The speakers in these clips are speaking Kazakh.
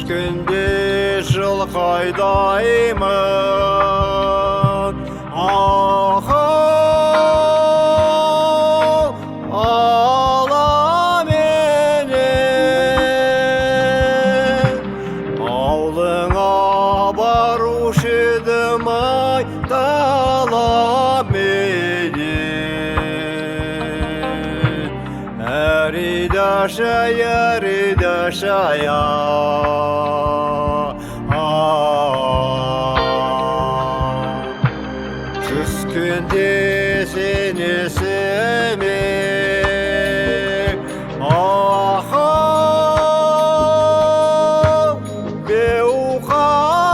Түскенде жылқайдаймын, ала менен. Аулыңа барушы едім айдала менен. Әридаша Түскенде сен есіме, беу қарағам,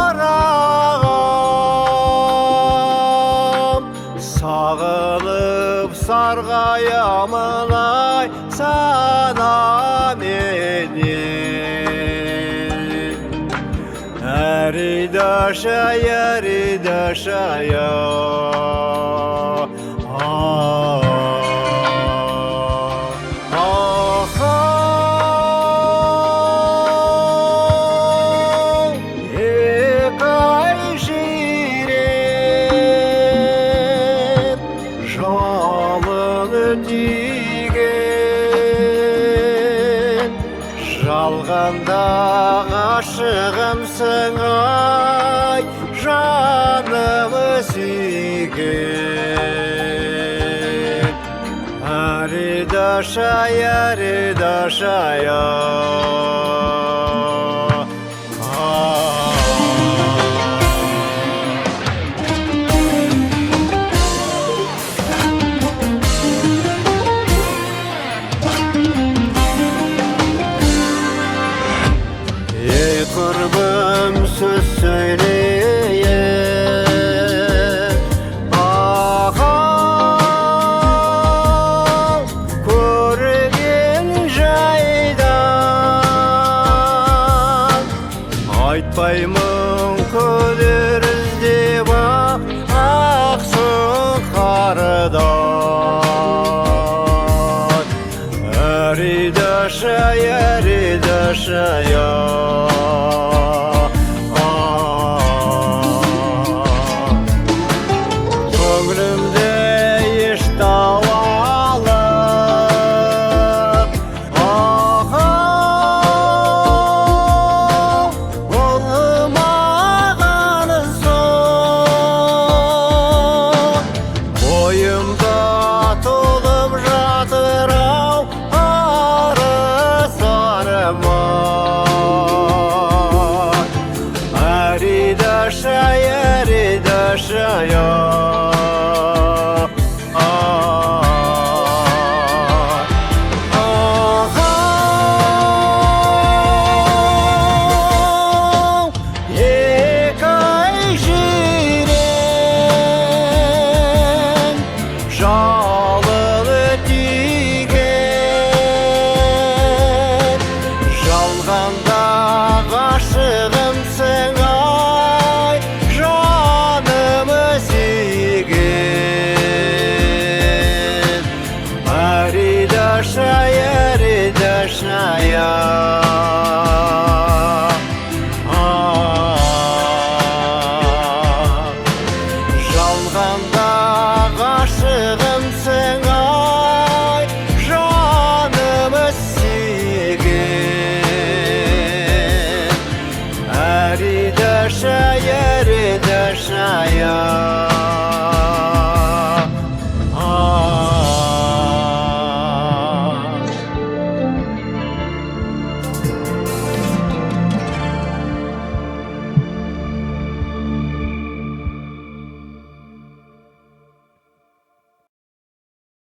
сағынып сарғаямын ай сана менен. Әридаша жалғанда ғашығымсың ай, жанымы сүйген. Әридаша Kurбым söz söyleyeyim, көрген жайдан. Айтпаймын көдер іздеп ақсың қардан. Әридаша көңілімде еш дауалып, болмағаны соң. Бойымда толып жатыр ау арыздарым. Әридаша екі ай жирен, жалыны тиген. Жалғанда ғашығымсың ай, жанымы сүйген. Әридаша жалғанда ғашығымсың ай, жанымы сүйген. Әридаша